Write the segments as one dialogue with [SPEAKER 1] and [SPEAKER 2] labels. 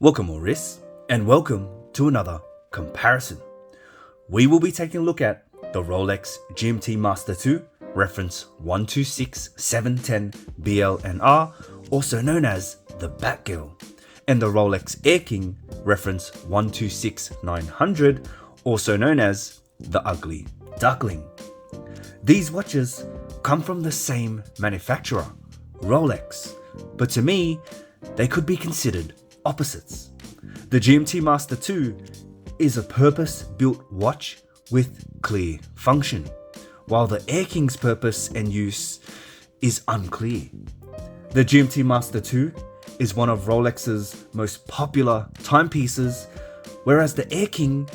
[SPEAKER 1] Welcome Maurice, and welcome to another comparison. We will be taking a look at the Rolex GMT Master 2, reference 126710 BL and R, also known as the Batgirl, and the Rolex Air King, reference 126900, also known as the Ugly Duckling. These watches come from the same manufacturer, Rolex, but to me, they could be considered opposites. The GMT Master 2 is a purpose-built watch with clear function, while the Air King's purpose and use is unclear. The GMT Master 2 is one of Rolex's most popular timepieces, whereas the Air King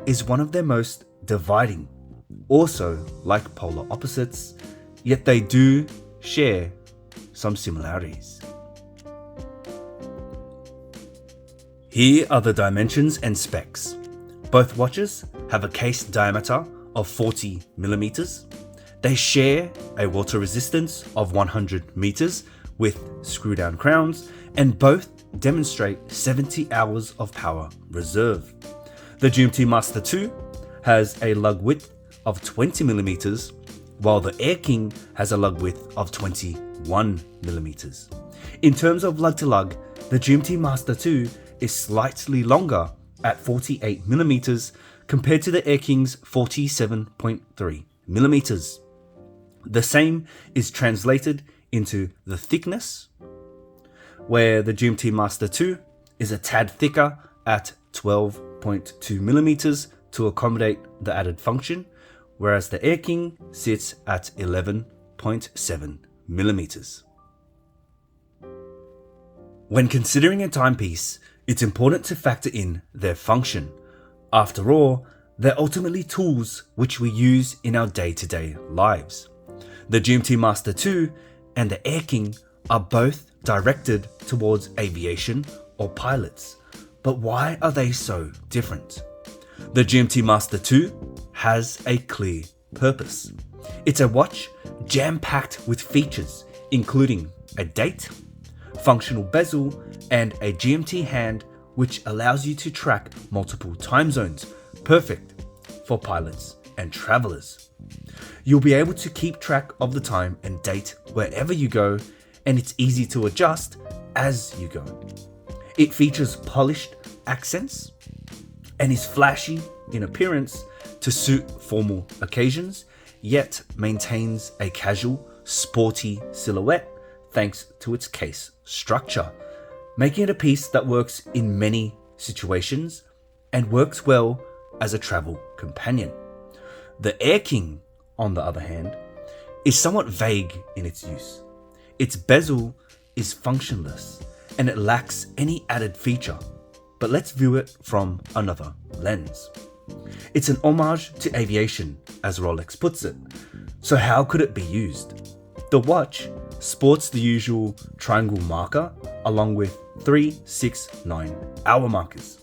[SPEAKER 1] is one of their most dividing. Also, like polar opposites, yet they do share some similarities. Here are the dimensions and specs. Both watches have a case diameter of 40 millimeters. They share a water resistance of 100 meters with screw-down crowns, and both demonstrate 70 hours of power reserve. The GMT Master 2 has a lug width of 20 millimeters, while the Air King has a lug width of 21 millimeters. In terms of lug to lug, the GMT Master 2 is slightly longer at 48 millimeters compared to the Air King's 47.3 millimeters. The same is translated into the thickness, where the GMT Master 2 is a tad thicker at 12.2 millimeters to accommodate the added function, whereas the Air King sits at 11.7 millimeters. When considering a timepiece, it's important to factor in their function. After all, they're ultimately tools which we use in our day-to-day lives. The GMT Master 2 and the Air King are both directed towards aviation or pilots, but why are they so different? The GMT Master 2 has a clear purpose. It's a watch jam-packed with features, including a date, functional bezel, and a GMT hand which allows you to track multiple time zones, perfect for pilots and travelers. You'll be able to keep track of the time and date wherever you go, and it's easy to adjust as you go. It features polished accents and is flashy in appearance to suit formal occasions, yet maintains a casual, sporty silhouette thanks to its case structure, making it a piece that works in many situations and works well as a travel companion. The Air King, on the other hand, is somewhat vague in its use. Its bezel is functionless and it lacks any added feature, but let's view it from another lens. It's an homage to aviation, as Rolex puts it, so how could it be used? The watch sports the usual triangle marker along with 3, 6, 9 hour markers.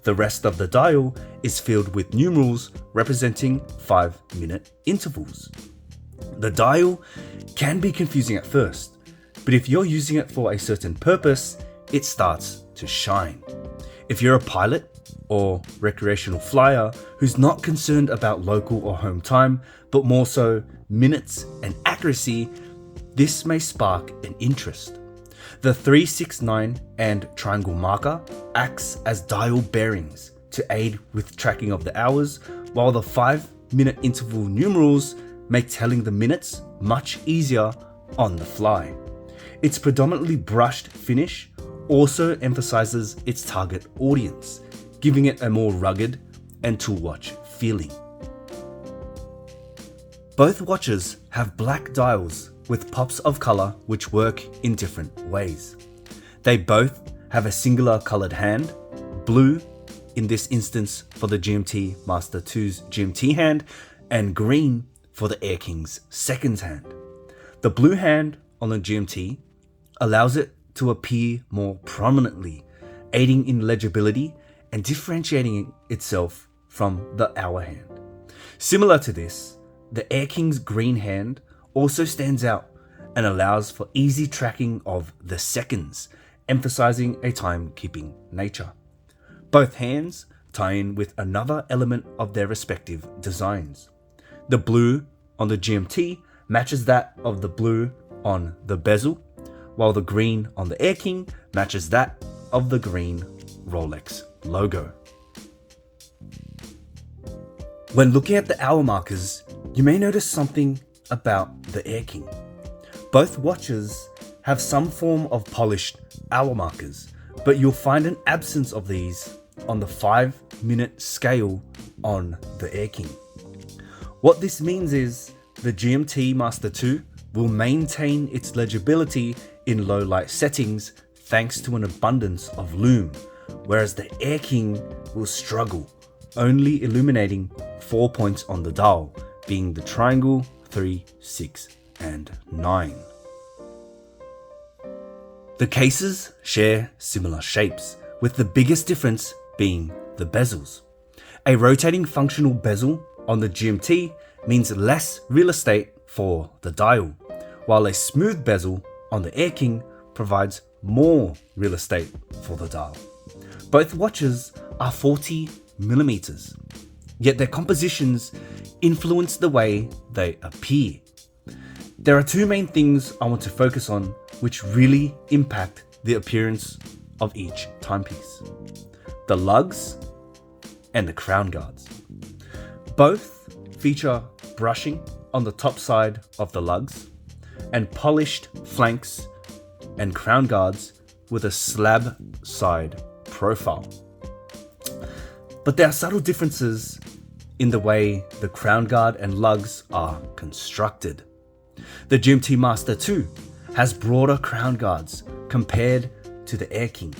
[SPEAKER 1] The rest of the dial is filled with numerals representing 5-minute intervals. The dial can be confusing at first, but if you're using it for a certain purpose, it starts to shine. If you're a pilot or recreational flyer who's not concerned about local or home time, but more so minutes and accuracy, this may spark an interest. The 369 and triangle marker acts as dial bearings to aid with tracking of the hours, while the 5-minute interval numerals make telling the minutes much easier on the fly. Its predominantly brushed finish also emphasizes its target audience, giving it a more rugged and tool watch feeling. Both watches have black dials with pops of color which work in different ways. They both have a singular colored hand, blue in this instance for the GMT Master 2's GMT hand, and green for the Air King's second hand. The blue hand on the GMT allows it to appear more prominently, aiding in legibility and differentiating itself from the hour hand. Similar to this, the Air King's green hand also stands out and allows for easy tracking of the seconds emphasizing a timekeeping nature. Both hands tie in with another element of their respective designs. The blue on the GMT matches that of the blue on the bezel, while the green on the Air King matches that of the green Rolex logo. When looking at the hour markers, you may notice something about the Air King. Both watches have some form of polished hour markers, but you'll find an absence of these on the 5-minute scale on the Air King. What this means is the GMT Master 2 will maintain its legibility in low light settings thanks to an abundance of lume, whereas the Air King will struggle, only illuminating 4 points on the dial, being the triangle, 3, 6, and 9. The cases share similar shapes, with the biggest difference being the bezels. A rotating functional bezel on the GMT means less real estate for the dial, while a smooth bezel on the Air King provides more real estate for the dial. Both watches are 40mm, yet their compositions influence the way they appear. There are two main things I want to focus on which really impact the appearance of each timepiece: the lugs and the crown guards. Both feature brushing on the top side of the lugs and polished flanks and crown guards with a slab side profile. But there are subtle differences in the way the crown guard and lugs are constructed. The GMT Master 2 has broader crown guards compared to the Air King,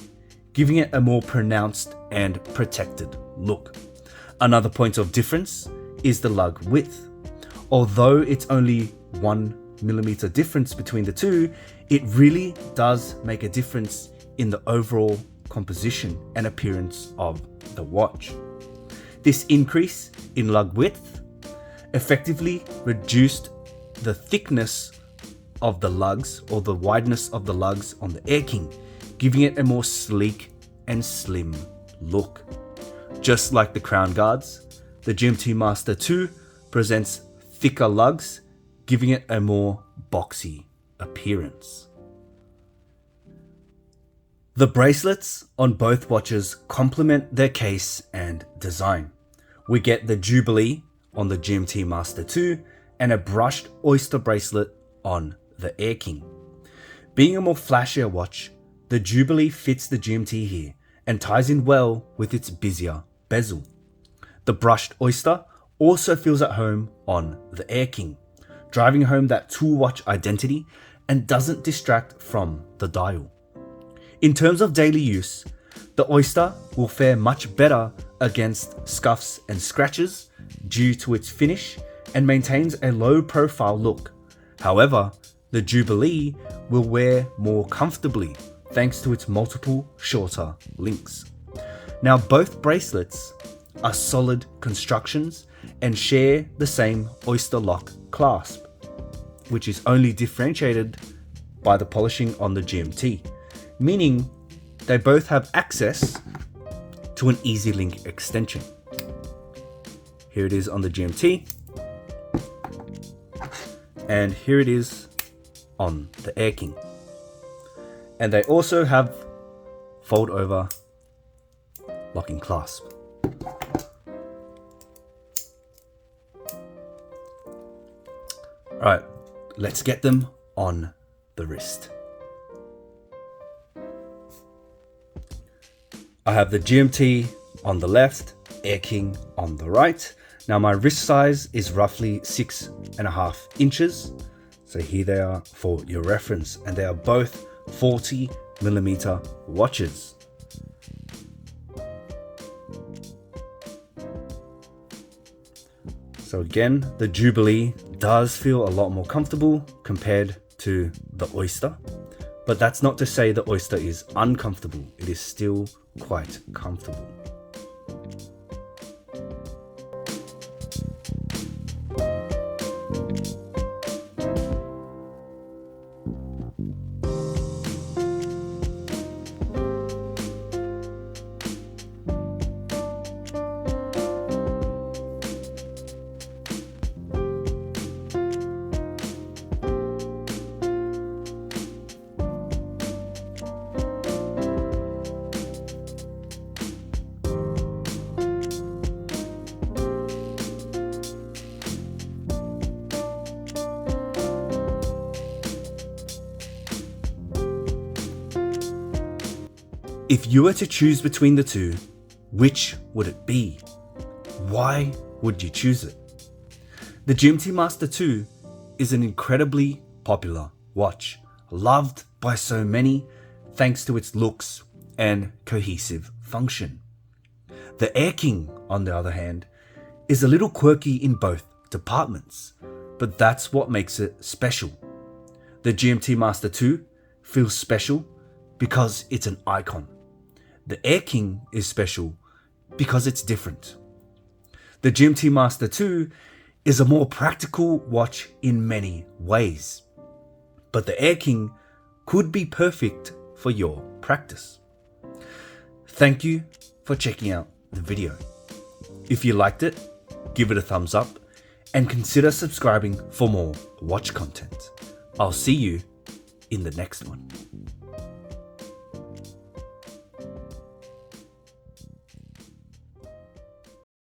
[SPEAKER 1] giving it a more pronounced and protected look. Another point of difference is the lug width. Although it's only 1mm difference between the two, it really does make a difference in the overall composition and appearance of the watch. This increase in lug width effectively reduced the thickness of the lugs, or the wideness of the lugs on the Air King, giving it a more sleek and slim look. Just like the crown guards, the GMT Master 2 presents thicker lugs, giving it a more boxy appearance. The bracelets on both watches complement their case and design. We get the Jubilee on the GMT Master 2 and a brushed oyster bracelet on the Air King. Being a more flashier watch, the Jubilee fits the GMT here and ties in well with its busier bezel. The brushed oyster also feels at home on the Air King, driving home that tool watch identity and doesn't distract from the dial. In terms of daily use, the oyster will fare much better against scuffs and scratches due to its finish and maintains a low profile look. However, the Jubilee will wear more comfortably thanks to its multiple shorter links. Now, both bracelets are solid constructions and share the same oyster lock clasp, which is only differentiated by the polishing on the GMT, meaning they both have access to an easy link extension. Here it is on the GMT, and here it is on the Air King. And they also have fold over locking clasp. Alright, let's get them on the wrist. I have the GMT on the left, Air King on the right. Now my wrist size is roughly 6.5 inches. So here they are for your reference, and they are both 40mm watches. So again, the Jubilee does feel a lot more comfortable compared to the Oyster, but that's not to say the Oyster is uncomfortable. It is still quite comfortable. If you were to choose between the two, which would it be? Why would you choose it? The GMT Master 2 is an incredibly popular watch, loved by so many thanks to its looks and cohesive function. The Air King, on the other hand, is a little quirky in both departments, but that's what makes it special. The GMT Master 2 feels special because it's an icon. The Air King is special because it's different. The GMT Master 2 is a more practical watch in many ways, but the Air King could be perfect for your practice. Thank you for checking out the video. If you liked it, give it a thumbs up and consider subscribing for more watch content. I'll see you in the next one.